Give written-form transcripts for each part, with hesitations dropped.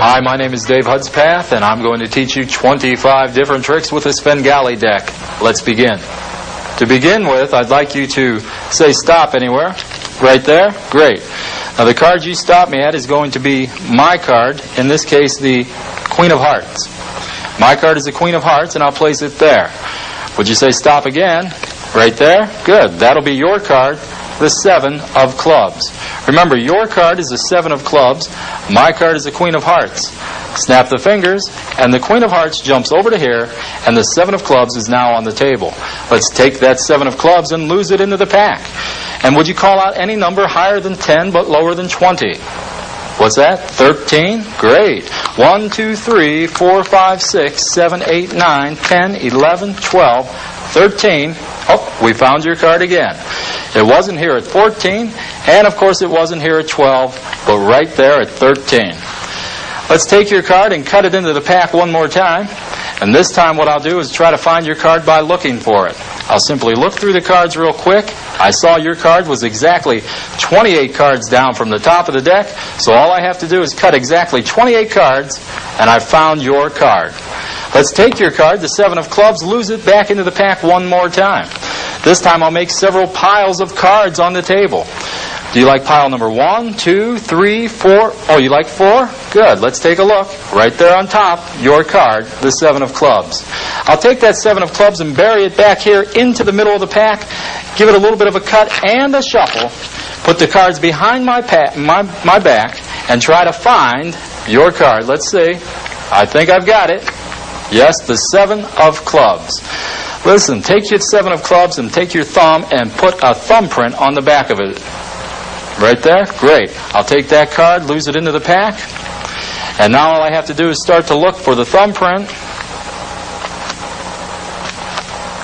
Hi, my name is Dave Hudspath, and I'm going to teach you 25 different tricks with the Svengali Deck. Let's begin. To begin with, I'd like you to say stop anywhere. Right there? Great. Now the card you stop me at is going to be my card, in this case the Queen of Hearts. My card is the Queen of Hearts, and I'll place it there. Would you say stop again? Right there? Good. That'll be your card, the 7 of Clubs. Remember, your card is the 7 of Clubs. My card is the Queen of Hearts. Snap the fingers, and the Queen of Hearts jumps over to here, and the 7 of Clubs is now on the table. Let's take that 7 of Clubs and lose it into the pack. And would you call out any number higher than 10 but lower than 20? What's that? 13? Great. 1, 2, 3, 4, 5, 6, 7, 8, 9, 10, 11, 12, 13. Oh, we found your card again. It wasn't here at 14, and of course it wasn't here at 12, but right there at 13. Let's take your card and cut it into the pack one more time. And this time what I'll do is try to find your card by looking for it. I'll simply look through the cards real quick. I saw your card was exactly 28 cards down from the top of the deck, so all I have to do is cut exactly 28 cards, and I've found your card. Let's take your card, the 7 of Clubs, lose it back into the pack one more time. This time I'll make several piles of cards on the table. Do you like pile number 1, 2, 3, 4? Oh, you like 4? Good. Let's take a look. Right there on top, your card, the 7 of Clubs. I'll take that 7 of Clubs and bury it back here into the middle of the pack, give it a little bit of a cut and a shuffle, put the cards behind my back, and try to find your card. Let's see. I think I've got it. Yes, the 7 of Clubs. Listen, take your 7 of Clubs and take your thumb and put a thumbprint on the back of it. Right there? Great. I'll take that card, lose it into the pack, and now all I have to do is start to look for the thumbprint.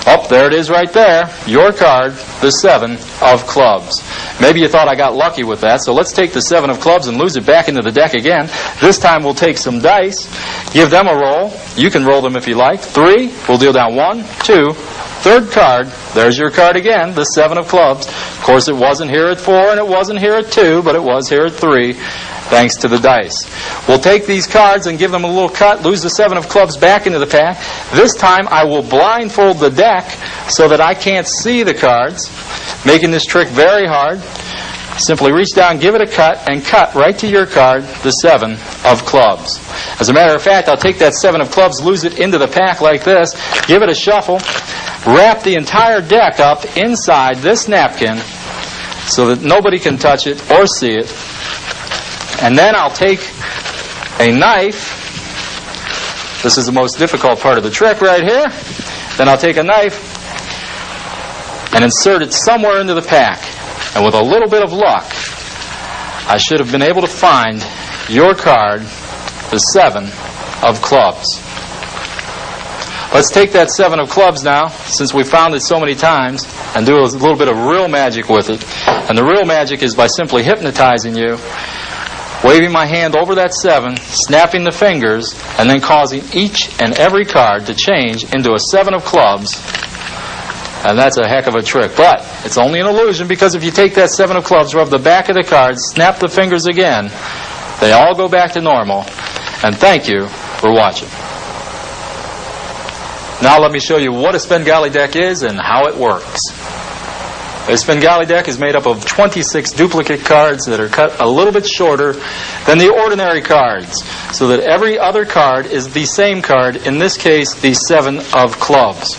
Oh, there it is right there. Your card, the 7 of Clubs. Maybe you thought I got lucky with that, so let's take the 7 of Clubs and lose it back into the deck again. This time we'll take some dice, give them a roll. You can roll them if you like. 3, we'll deal down 1, 2, third card. There's your card again, the 7 of Clubs. Of course, it wasn't here at 4 and it wasn't here at 2, but it was here at 3, thanks to the dice. We'll take these cards and give them a little cut, lose the 7 of Clubs back into the pack. This time I will blindfold the deck so that I can't see the cards, making this trick very hard. Simply reach down, give it a cut, and cut right to your card, the 7 of Clubs. As a matter of fact, I'll take that 7 of Clubs, lose it into the pack like this, give it a shuffle, wrap the entire deck up inside this napkin so that nobody can touch it or see it. And then I'll take a knife. This is the most difficult part of the trick right here. Then I'll take a knife and insert it somewhere into the pack. And with a little bit of luck, I should have been able to find your card, the 7 of Clubs. Let's take that 7 of Clubs now, since we found it so many times, and do a little bit of real magic with it. And the real magic is by simply hypnotizing you, waving my hand over that 7, snapping the fingers, and then causing each and every card to change into a 7 of Clubs. And that's a heck of a trick. But it's only an illusion, because if you take that 7 of Clubs, rub the back of the cards, snap the fingers again, they all go back to normal. And thank you for watching. Now let me show you what a Svengali Deck is and how it works. A Svengali Deck is made up of 26 duplicate cards that are cut a little bit shorter than the ordinary cards, so that every other card is the same card, in this case the 7 of Clubs.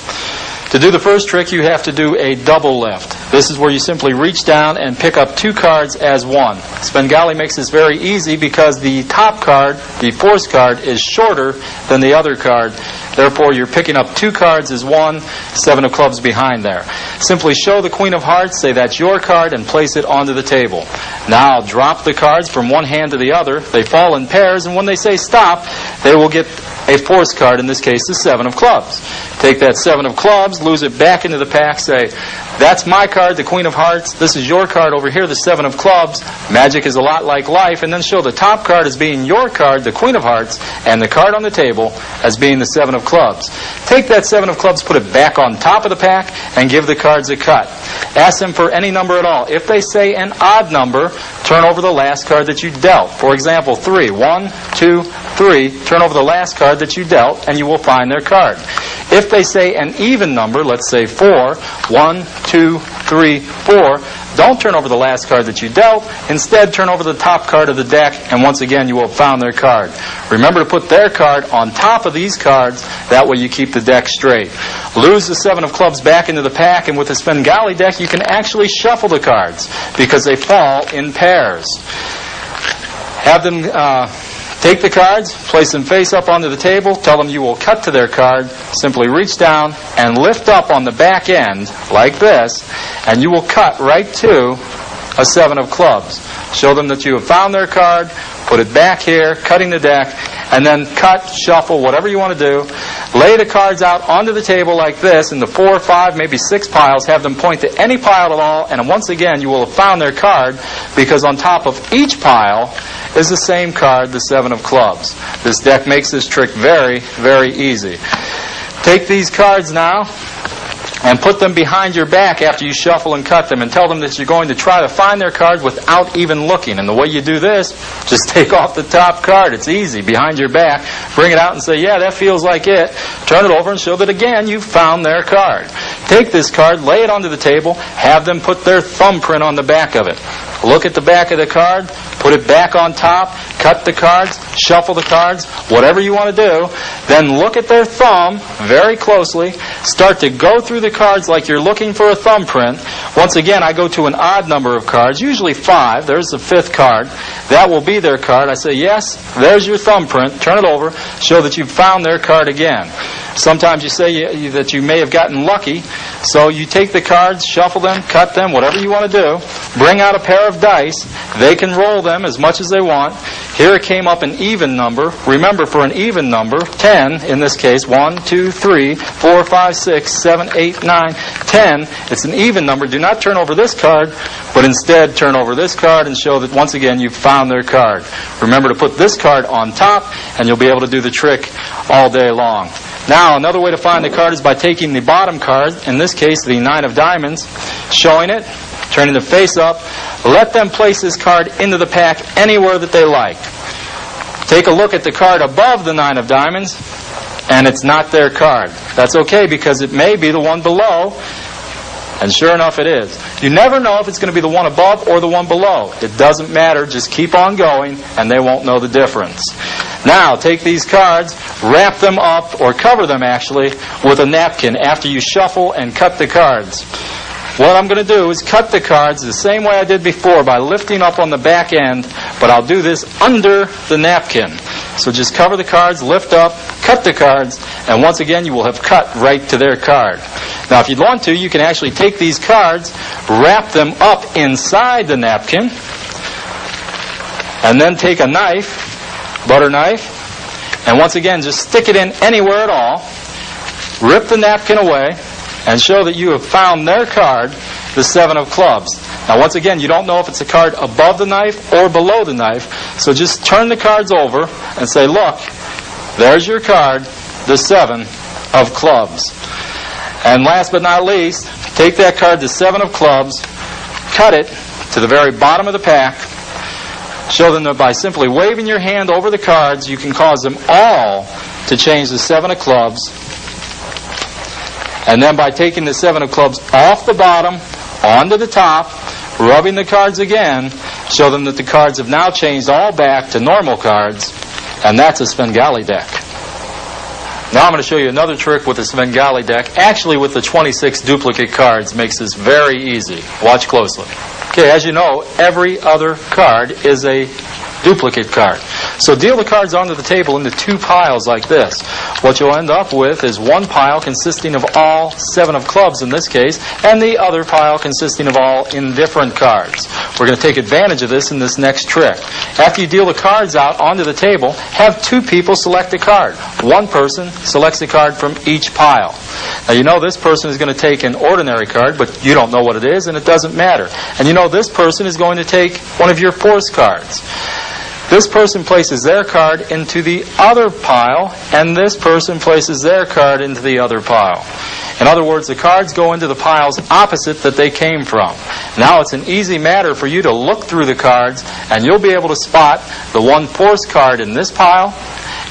To do the first trick, you have to do a double lift. This is where you simply reach down and pick up 2 cards as one. Svengali makes this very easy because the top card, the force card, is shorter than the other card. Therefore, you're picking up 2 cards as one, 7 of Clubs behind there. Simply show the Queen of Hearts, say that's your card, and place it onto the table. Now, drop the cards from one hand to the other. They fall in pairs, and when they say stop, they will get a force card, in this case the 7 of Clubs. Take that 7 of Clubs, lose it back into the pack, say, That's my card, the Queen of Hearts. This is your card over here, the Seven of Clubs. Magic is a lot like life. And then show the top card as being your card, the Queen of Hearts, and the card on the table as being the Seven of Clubs. Take that Seven of Clubs, put it back on top of the pack, and give the cards a cut. Ask them for any number at all. If they say an odd number, turn over the last card that you dealt. For example, 3. 1, 2, 3. Turn over the last card that you dealt, and you will find their card. If they say an even number, let's say 4, 1, 2, 3, 4, don't turn over the last card that you dealt. Instead, turn over the top card of the deck, and once again, you will have found their card. Remember to put their card on top of these cards. That way you keep the deck straight. Lose the Seven of Clubs back into the pack, and with the Svengali deck, you can actually shuffle the cards because they fall in pairs. Have them take the cards, place them face up onto the table, tell them you will cut to their card, simply reach down and lift up on the back end like this, and you will cut right to a Seven of Clubs. Show them that you have found their card, put it back here, cutting the deck, and then cut, shuffle, whatever you want to do. Lay the cards out onto the table like this in the 4, 5, maybe 6 piles. Have them point to any pile at all, and once again you will have found their card because on top of each pile is the same card, the Seven of Clubs. This deck makes this trick very, very easy. Take these cards now and put them behind your back after you shuffle and cut them, and tell them that you're going to try to find their card without even looking. And the way you do this, just take off the top card. It's easy. Behind your back, bring it out and say, yeah, that feels like it. Turn it over and show that again you've found their card. Take this card, lay it onto the table, have them put their thumbprint on the back of it. Look at the back of the card, put it back on top, cut the cards, shuffle the cards, whatever you want to do. Then look at their thumb very closely. Start to go through the cards like you're looking for a thumbprint. Once again, I go to an odd number of cards, usually 5. There's the 5th card. That will be their card. I say, yes, there's your thumbprint. Turn it over. Show that you've found their card again. Sometimes you say that you may have gotten lucky. So you take the cards, shuffle them, cut them, whatever you want to do. Bring out a pair of dice. They can roll them as much as they want. Here it came up an even number. Remember, for an even number, 10 in this case, 1, 2, 3, 4, 5, 6, 7, 8, 9, 10. It's an even number. Do not turn over this card, but instead turn over this card and show that once again you've found their card. Remember to put this card on top, and you'll be able to do the trick all day long. Now, another way to find the card is by taking the bottom card, in this case the 9 of diamonds, showing it, turning the face up. Let them place this card into the pack anywhere that they like. Take a look at the card above the 9 of diamonds, and it's not their card. That's okay, because it may be the one below, and sure enough it is. You never know if it's going to be the one above or the one below. It doesn't matter. Just keep on going, and they won't know the difference. Now, take these cards, wrap them up, or cover them actually, with a napkin after you shuffle and cut the cards. What I'm going to do is cut the cards the same way I did before by lifting up on the back end, but I'll do this under the napkin. So just cover the cards, lift up, cut the cards, and once again you will have cut right to their card. Now if you want to, you can actually take these cards, wrap them up inside the napkin, and then take a knife, butter knife, and once again just stick it in anywhere at all, rip the napkin away, and show that you have found their card, the 7 of clubs. Now once again, you don't know if it's a card above the knife or below the knife, so just turn the cards over and say, look, there's your card, the 7 of clubs. And last but not least, take that card, the 7 of clubs, cut it to the very bottom of the pack. Show them that by simply waving your hand over the cards, you can cause them all to change the 7 of clubs. And then by taking the 7 of clubs off the bottom, onto the top, rubbing the cards again, show them that the cards have now changed all back to normal cards, and that's a Svengali deck. Now I'm going to show you another trick with the Svengali deck. Actually, with the 26 duplicate cards, makes this very easy. Watch closely. Okay, as you know, every other card is a duplicate card. So deal the cards onto the table into 2 piles like this. What you'll end up with is one pile consisting of all 7 of clubs in this case, and the other pile consisting of all indifferent cards. We're going to take advantage of this in this next trick. After you deal the cards out onto the table, have 2 people select a card. One person selects a card from each pile. Now, you know this person is going to take an ordinary card, but you don't know what it is, and it doesn't matter. And you know this person is going to take one of your force cards. This person places their card into the other pile, and this person places their card into the other pile. In other words, the cards go into the piles opposite that they came from. Now it's an easy matter for you to look through the cards, and you'll be able to spot the one force card in this pile,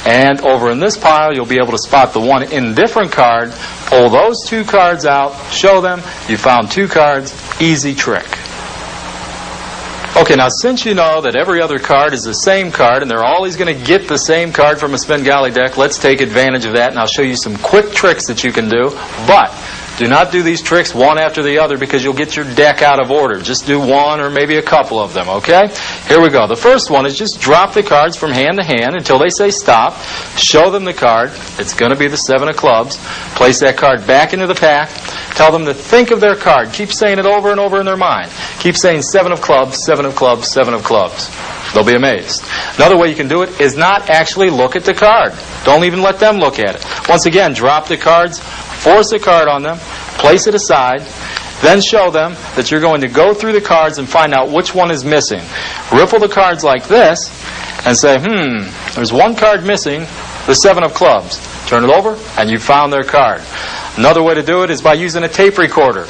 and over in this pile you'll be able to spot the one indifferent card. Pull those two cards out, show them, you found two cards, easy trick. Okay, now since you know that every other card is the same card and they're always going to get the same card from a Svengali deck, let's take advantage of that, and I'll show you some quick tricks that you can do. But do not do these tricks one after the other because you'll get your deck out of order. Just do one or maybe a couple of them, okay? Here we go. The first one is just drop the cards from hand to hand until they say stop. Show them the card. It's going to be the 7 of clubs. Place that card back into the pack. Tell them to think of their card. Keep saying it over and over in their mind. Keep saying 7 of clubs, 7 of clubs, 7 of clubs. They'll be amazed. Another way you can do it is not actually look at the card. Don't even let them look at it. Once again, drop the cards, force a card on them, place it aside, then show them that you're going to go through the cards and find out which one is missing. Ripple the cards like this and say, there's one card missing, the 7 of clubs. Turn it over, and you found their card. Another way to do it is by using a tape recorder.